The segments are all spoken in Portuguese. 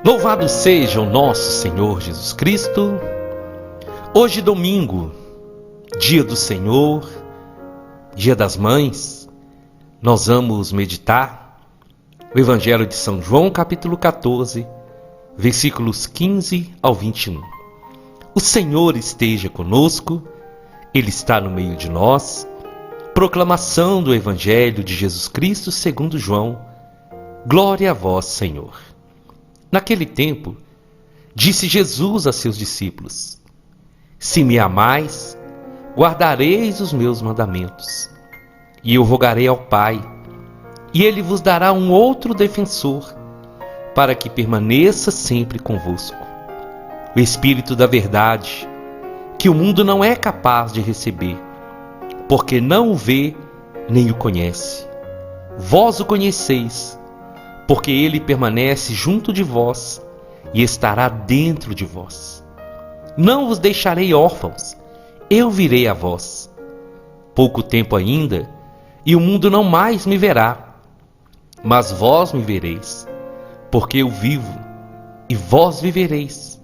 Louvado seja o nosso Senhor Jesus Cristo. Hoje domingo, dia do Senhor, dia das Mães, nós vamos meditar o Evangelho de São João, capítulo 14, versículos 15 ao 21. O Senhor esteja conosco, Ele está no meio de nós. Proclamação do Evangelho de Jesus Cristo segundo João. Glória a vós, Senhor. Naquele tempo, disse Jesus a seus discípulos: Se me amais, guardareis os meus mandamentos. E eu rogarei ao Pai, e Ele vos dará um outro defensor, para que permaneça sempre convosco. O Espírito da verdade, que o mundo não é capaz de receber, porque não o vê nem o conhece. Vós o conheceis, porque ele permanece junto de vós e estará dentro de vós. Não vos deixarei órfãos, eu virei a vós. Pouco tempo ainda, e o mundo não mais me verá, mas vós me vereis, porque eu vivo, e vós vivereis.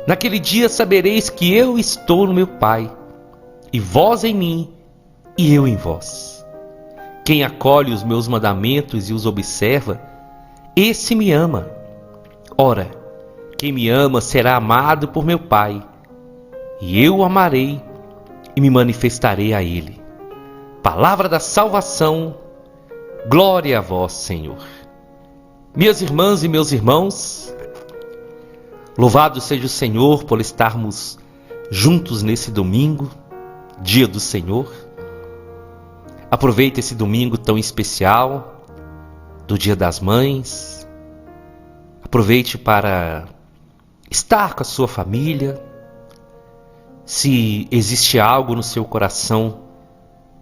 Naquele dia sabereis que eu estou no meu Pai, e vós em mim, e eu em vós. Quem acolhe os meus mandamentos e os observa, esse me ama. Ora, quem me ama será amado por meu Pai, e eu o amarei e me manifestarei a ele. Palavra da salvação, glória a vós, Senhor. Minhas irmãs e meus irmãos, louvado seja o Senhor por estarmos juntos nesse domingo, dia do Senhor. Aproveite esse domingo tão especial, do Dia das Mães. Aproveite para estar com a sua família. Se existe algo no seu coração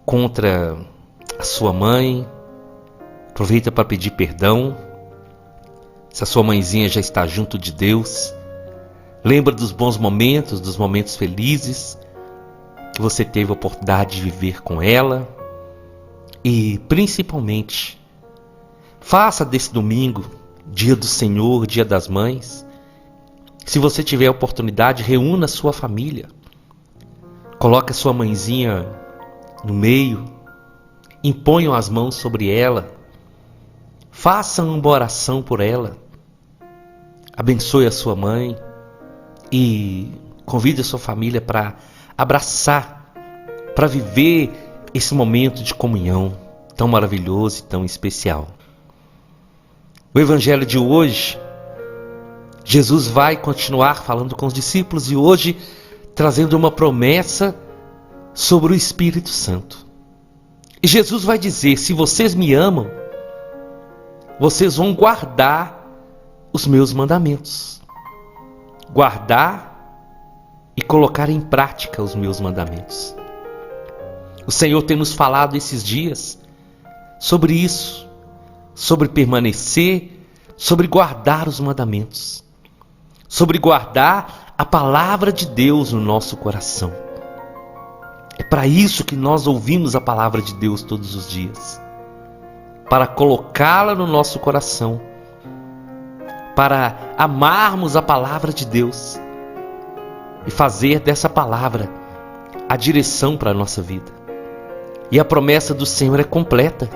contra a sua mãe, aproveita para pedir perdão. Se a sua mãezinha já está junto de Deus, lembra dos bons momentos, dos momentos felizes que você teve a oportunidade de viver com ela. E principalmente, faça desse domingo, dia do Senhor, dia das Mães. Se você tiver a oportunidade, reúna a sua família. Coloque a sua mãezinha no meio. Imponham as mãos sobre ela. Façam uma oração por ela. Abençoe a sua mãe. E convide a sua família para abraçar, para viver esse momento de comunhão tão maravilhoso e tão especial. O Evangelho de hoje, Jesus vai continuar falando com os discípulos e hoje trazendo uma promessa sobre o Espírito Santo. E Jesus vai dizer: se vocês me amam, vocês vão guardar os meus mandamentos. Guardar e colocar em prática os meus mandamentos. O Senhor tem nos falado esses dias sobre isso, sobre permanecer, sobre guardar os mandamentos, sobre guardar a palavra de Deus no nosso coração. É para isso que nós ouvimos a palavra de Deus todos os dias, para colocá-la no nosso coração, para amarmos a palavra de Deus e fazer dessa palavra a direção para a nossa vida. E a promessa do Senhor é completa.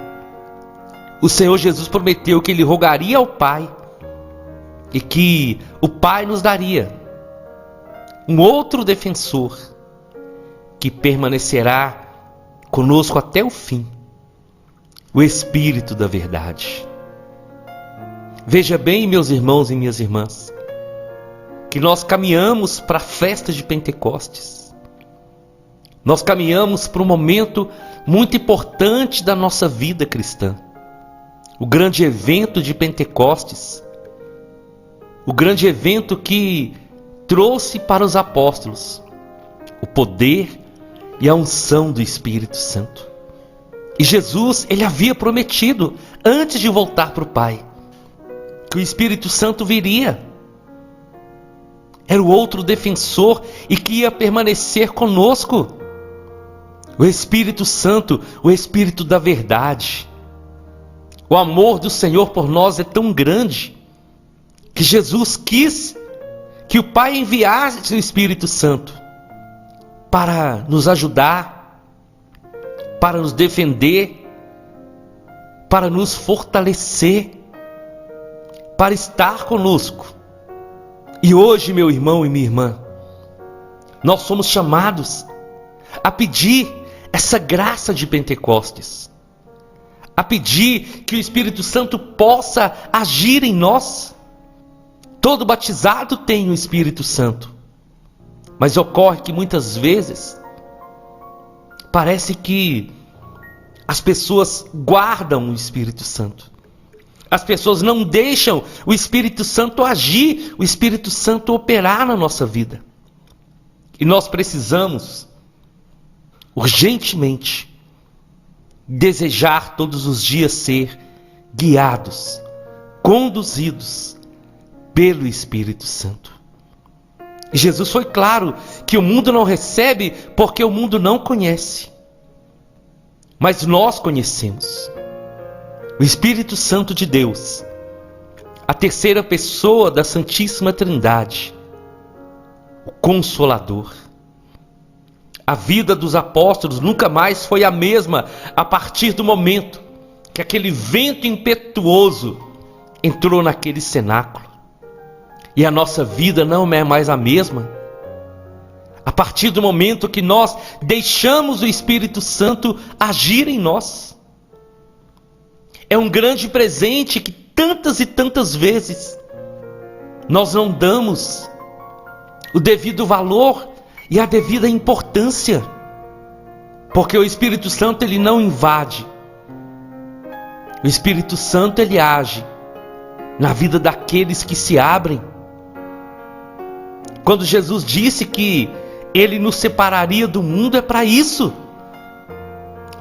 O Senhor Jesus prometeu que Ele rogaria ao Pai e que o Pai nos daria um outro defensor que permanecerá conosco até o fim, o Espírito da verdade. Veja bem, meus irmãos e minhas irmãs, que nós caminhamos para a festa de Pentecostes. Nós caminhamos para um momento muito importante da nossa vida cristã. O grande evento de Pentecostes, o grande evento que trouxe para os apóstolos o poder e a unção do Espírito Santo. E Jesus, ele havia prometido, antes de voltar para o Pai, que o Espírito Santo viria. Era o outro defensor e que ia permanecer conosco. O Espírito Santo, o Espírito da verdade. O amor do Senhor por nós é tão grande que Jesus quis que o Pai enviasse o Espírito Santo para nos ajudar, para nos defender, para nos fortalecer, para estar conosco. E hoje, meu irmão e minha irmã, nós somos chamados a pedir essa graça de Pentecostes, a pedir que o Espírito Santo possa agir em nós. Todo batizado tem o Espírito Santo, mas ocorre que muitas vezes parece que as pessoas guardam o Espírito Santo. As pessoas não deixam o Espírito Santo agir, o Espírito Santo operar na nossa vida. E nós precisamos urgentemente desejar todos os dias ser guiados, conduzidos pelo Espírito Santo. E Jesus foi claro que o mundo não recebe porque o mundo não conhece. Mas nós conhecemos o Espírito Santo de Deus, a terceira pessoa da Santíssima Trindade, o Consolador. A vida dos apóstolos nunca mais foi a mesma a partir do momento que aquele vento impetuoso entrou naquele cenáculo. E a nossa vida não é mais a mesma a partir do momento que nós deixamos o Espírito Santo agir em nós. É um grande presente que tantas e tantas vezes nós não damos o devido valor e a devida importância, porque o Espírito Santo ele não invade. O Espírito Santo ele age na vida daqueles que se abrem. Quando Jesus disse que ele nos separaria do mundo, é para isso.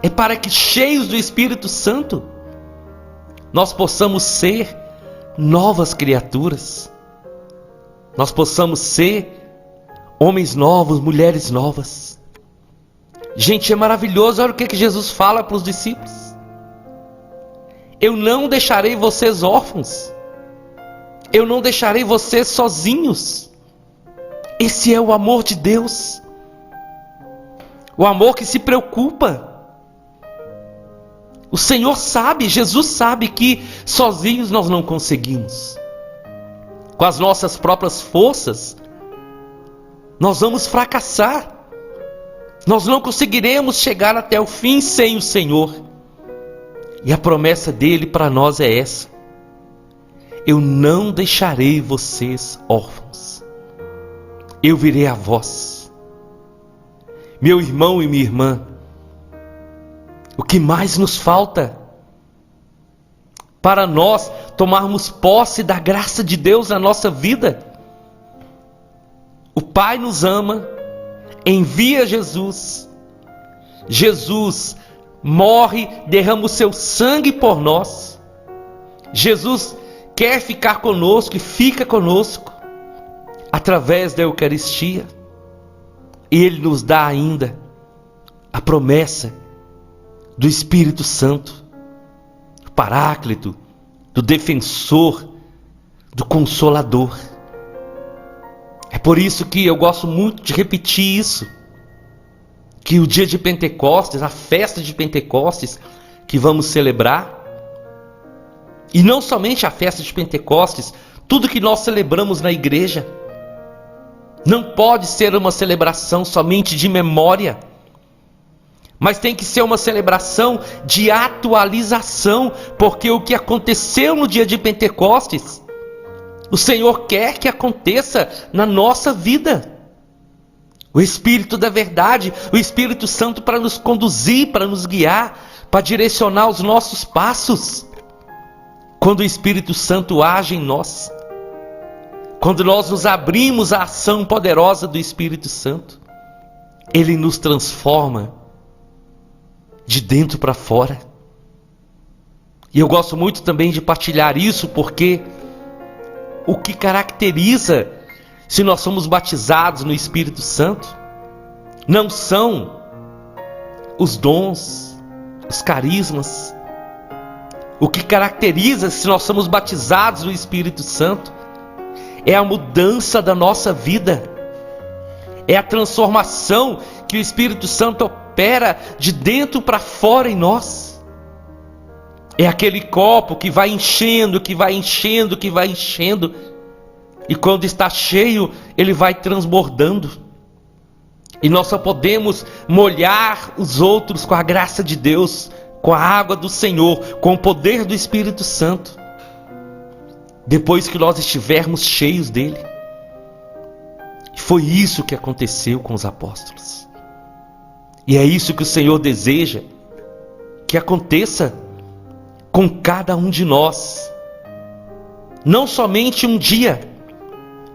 É para que, cheios do Espírito Santo, nós possamos ser novas criaturas. Nós possamos ser homens novos, mulheres novas. Gente, é maravilhoso. Olha o que Jesus fala para os discípulos: eu não deixarei vocês órfãos, eu não deixarei vocês sozinhos. Esse é o amor de Deus, o amor que se preocupa. O Senhor sabe, Jesus sabe que sozinhos nós não conseguimos. Com as nossas próprias forças, nós vamos fracassar. Nós não conseguiremos chegar até o fim sem o Senhor. E a promessa dele para nós é essa: eu não deixarei vocês órfãos, eu virei a vós. Meu irmão e minha irmã, o que mais nos falta para nós tomarmos posse da graça de Deus na nossa vida? O Pai nos ama, envia Jesus. Jesus morre, derrama o seu sangue por nós. Jesus quer ficar conosco e fica conosco através da Eucaristia. E Ele nos dá ainda a promessa do Espírito Santo, do Paráclito, do Defensor, do Consolador. É por isso que eu gosto muito de repetir isso, que o dia de Pentecostes, a festa de Pentecostes que vamos celebrar, e não somente a festa de Pentecostes, tudo que nós celebramos na igreja, não pode ser uma celebração somente de memória, mas tem que ser uma celebração de atualização, porque o que aconteceu no dia de Pentecostes, o Senhor quer que aconteça na nossa vida. O Espírito da verdade, o Espírito Santo para nos conduzir, para nos guiar, para direcionar os nossos passos. Quando o Espírito Santo age em nós, quando nós nos abrimos à ação poderosa do Espírito Santo, Ele nos transforma de dentro para fora. E eu gosto muito também de partilhar isso, porque o que caracteriza, se nós somos batizados no Espírito Santo, não são os dons, os carismas. O que caracteriza, se nós somos batizados no Espírito Santo, é a mudança da nossa vida, é a transformação que o Espírito Santo opera de dentro para fora em nós. É aquele copo que vai enchendo, que vai enchendo, que vai enchendo, e quando está cheio, ele vai transbordando. E nós só podemos molhar os outros com a graça de Deus, com a água do Senhor, com o poder do Espírito Santo, depois que nós estivermos cheios dele. E foi isso que aconteceu com os apóstolos. E é isso que o Senhor deseja que aconteça com cada um de nós. Não somente um dia,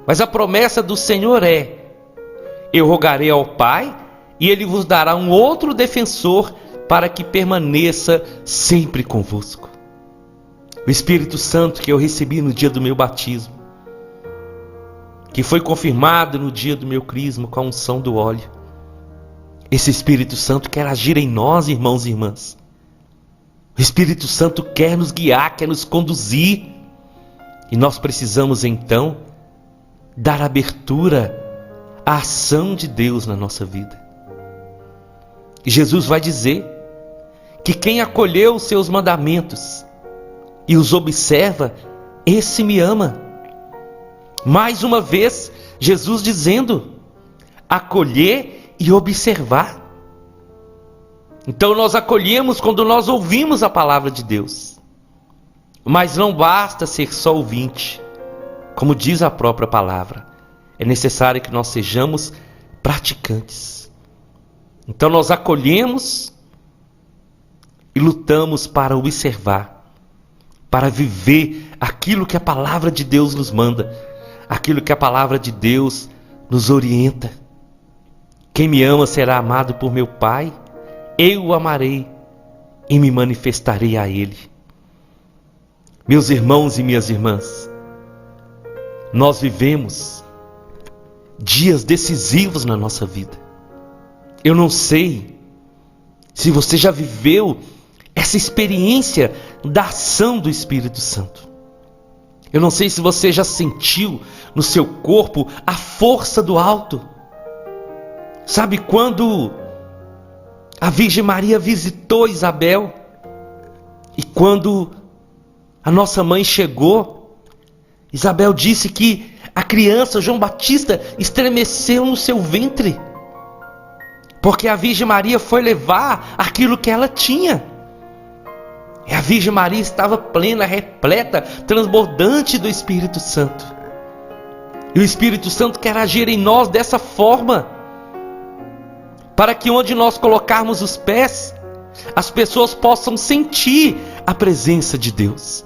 mas a promessa do Senhor é: eu rogarei ao Pai e Ele vos dará um outro defensor para que permaneça sempre convosco. O Espírito Santo que eu recebi no dia do meu batismo, que foi confirmado no dia do meu crisma com a unção do óleo. Esse Espírito Santo quer agir em nós, irmãos e irmãs. O Espírito Santo quer nos guiar, quer nos conduzir. E nós precisamos então dar abertura à ação de Deus na nossa vida. E Jesus vai dizer que quem acolheu os seus mandamentos e os observa, esse me ama. Mais uma vez, Jesus dizendo: acolher e observar. Então nós acolhemos quando nós ouvimos a palavra de Deus. Mas não basta ser só ouvinte. Como diz a própria palavra, é necessário que nós sejamos praticantes. Então nós acolhemos e lutamos para observar, para viver aquilo que a palavra de Deus nos manda, aquilo que a palavra de Deus nos orienta. Quem me ama será amado por meu Pai, eu o amarei e me manifestarei a Ele. Meus irmãos e minhas irmãs, nós vivemos dias decisivos na nossa vida. Eu não sei se você já viveu essa experiência da ação do Espírito Santo. Eu não sei se você já sentiu no seu corpo a força do alto. Sabe quando a Virgem Maria visitou Isabel e quando a nossa mãe chegou, Isabel disse que a criança João Batista estremeceu no seu ventre, porque a Virgem Maria foi levar aquilo que ela tinha. E a Virgem Maria estava plena, repleta, transbordante do Espírito Santo. E o Espírito Santo quer agir em nós dessa forma, para que onde nós colocarmos os pés, as pessoas possam sentir a presença de Deus.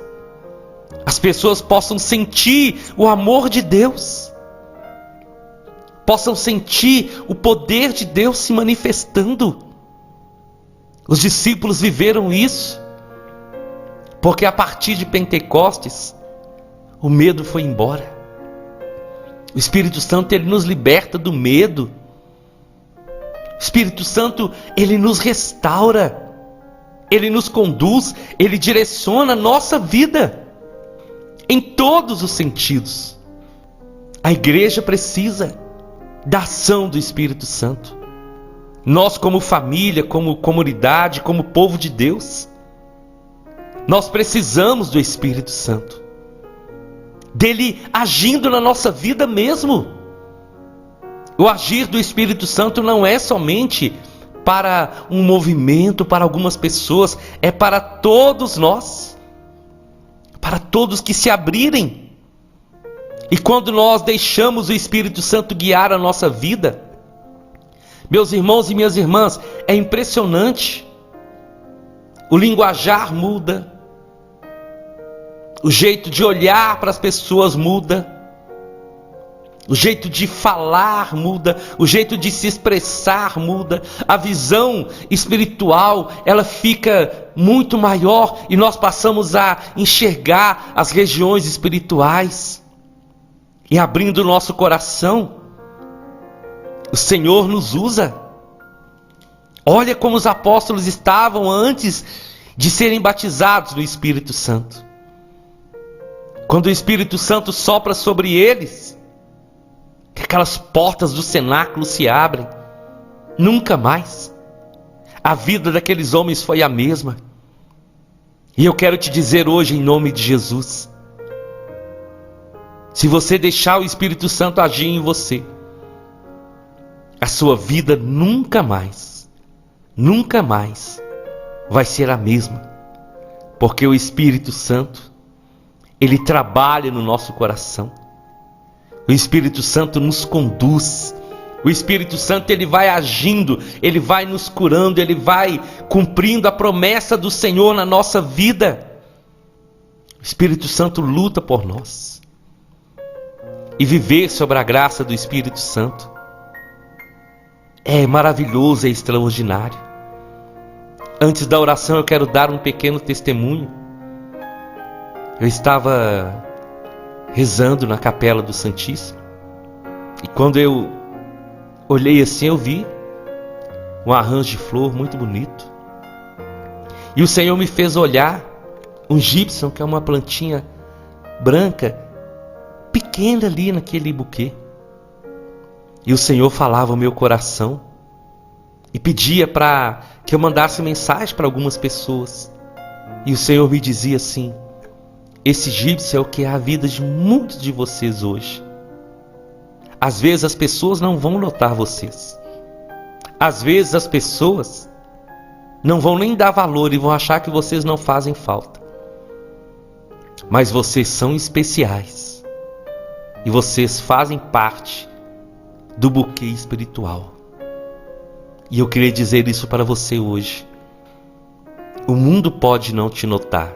As pessoas possam sentir o amor de Deus. Possam sentir o poder de Deus se manifestando. Os discípulos viveram isso, porque a partir de Pentecostes, o medo foi embora. O Espírito Santo, ele nos liberta do medo. O Espírito Santo, ele nos restaura, ele nos conduz, ele direciona a nossa vida em todos os sentidos. A igreja precisa da ação do Espírito Santo. Nós, como família, como comunidade, como povo de Deus, nós precisamos do Espírito Santo, dele agindo na nossa vida mesmo. O agir do Espírito Santo não é somente para um movimento, para algumas pessoas, é para todos nós, para todos que se abrirem. E quando nós deixamos o Espírito Santo guiar a nossa vida, meus irmãos e minhas irmãs, é impressionante. O linguajar muda, o jeito de olhar para as pessoas muda, o jeito de falar muda, o jeito de se expressar muda, a visão espiritual, ela fica muito maior e nós passamos a enxergar as regiões espirituais. E abrindo o nosso coração, o Senhor nos usa. Olha como os apóstolos estavam antes de serem batizados no Espírito Santo. Quando o Espírito Santo sopra sobre eles, que aquelas portas do cenáculo se abrem. Nunca mais a vida daqueles homens foi a mesma. E eu quero te dizer hoje, em nome de Jesus, se você deixar o Espírito Santo agir em você, a sua vida nunca mais vai ser a mesma. Porque o Espírito Santo, ele trabalha no nosso coração. O Espírito Santo nos conduz. O Espírito Santo, ele vai agindo, ele vai nos curando, ele vai cumprindo a promessa do Senhor na nossa vida. O Espírito Santo luta por nós. E viver sobre a graça do Espírito Santo é maravilhoso, é extraordinário. Antes da oração eu quero dar um pequeno testemunho. Eu estava rezando na capela do Santíssimo. E quando eu olhei assim, eu vi um arranjo de flor muito bonito. E o Senhor me fez olhar um gípsum, que é uma plantinha branca, pequena ali naquele buquê. E o Senhor falava ao meu coração e pedia para que eu mandasse mensagem para algumas pessoas. E o Senhor me dizia assim: esse gípsum é o que é a vida de muitos de vocês hoje. Às vezes as pessoas não vão notar vocês. Às vezes as pessoas não vão nem dar valor e vão achar que vocês não fazem falta. Mas vocês são especiais. E vocês fazem parte do buquê espiritual. E eu queria dizer isso para você hoje. O mundo pode não te notar.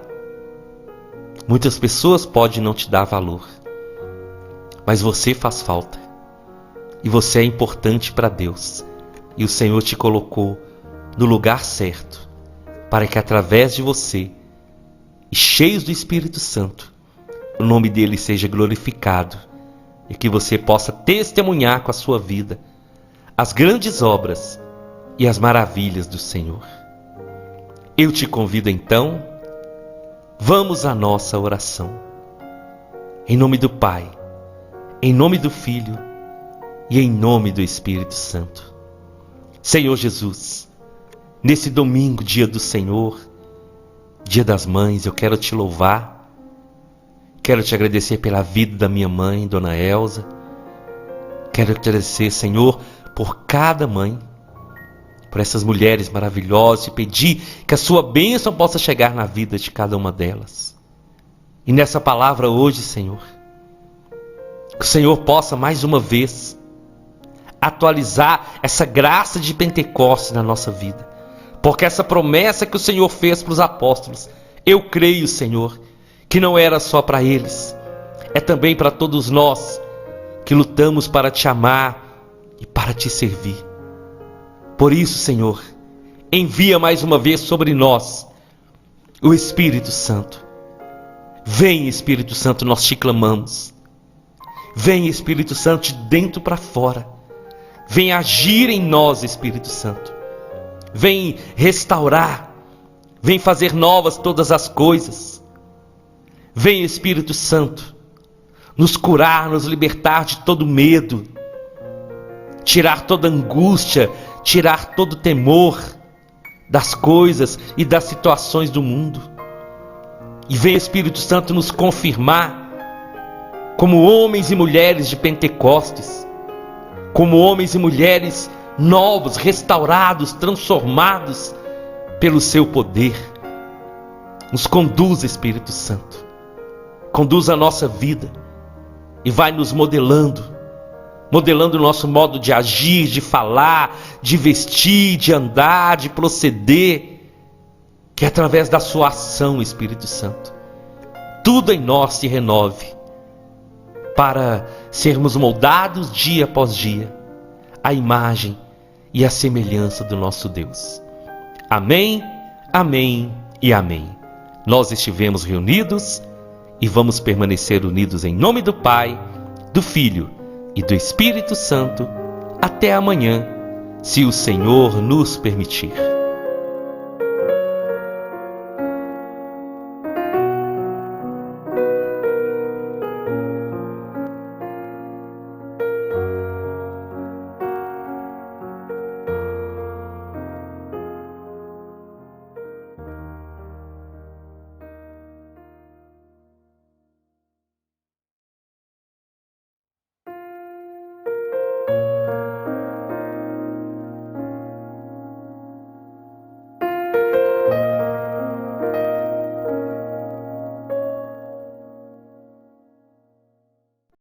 Muitas pessoas podem não te dar valor. Mas você faz falta. E você é importante para Deus. E o Senhor te colocou no lugar certo, para que através de você, e cheios do Espírito Santo, o nome dele seja glorificado, e que você possa testemunhar com a sua vida as grandes obras e as maravilhas do Senhor. Eu te convido então, vamos à nossa oração. Em nome do Pai, em nome do Filho e em nome do Espírito Santo. Senhor Jesus, nesse domingo, dia do Senhor, dia das mães, eu quero te louvar. Quero te agradecer pela vida da minha mãe, Dona Elza. Quero te agradecer, Senhor, por cada mãe, por essas mulheres maravilhosas, e pedir que a sua bênção possa chegar na vida de cada uma delas. E nessa palavra hoje, Senhor, que o Senhor possa mais uma vez atualizar essa graça de Pentecostes na nossa vida. Porque essa promessa que o Senhor fez para os apóstolos, eu creio, Senhor, que não era só para eles, é também para todos nós que lutamos para te amar e para te servir. Por isso, Senhor, envia mais uma vez sobre nós o Espírito Santo. Vem, Espírito Santo, nós te clamamos. Vem, Espírito Santo, de dentro para fora. Vem agir em nós, Espírito Santo. Vem restaurar. Vem fazer novas todas as coisas. Vem, Espírito Santo, nos curar, nos libertar de todo medo. Tirar toda angústia, tirar todo temor das coisas e das situações do mundo. E vem, Espírito Santo, nos confirmar como homens e mulheres de Pentecostes, como homens e mulheres novos, restaurados, transformados pelo seu poder. Nos conduz, Espírito Santo, conduz a nossa vida e vai nos modelando o nosso modo de agir, de falar, de vestir, de andar, de proceder, que através da sua ação, Espírito Santo, tudo em nós se renove, para sermos moldados dia após dia, à imagem e à semelhança do nosso Deus. Amém, amém e amém. Nós estivemos reunidos e vamos permanecer unidos em nome do Pai, do Filho e do Espírito Santo até amanhã, se o Senhor nos permitir.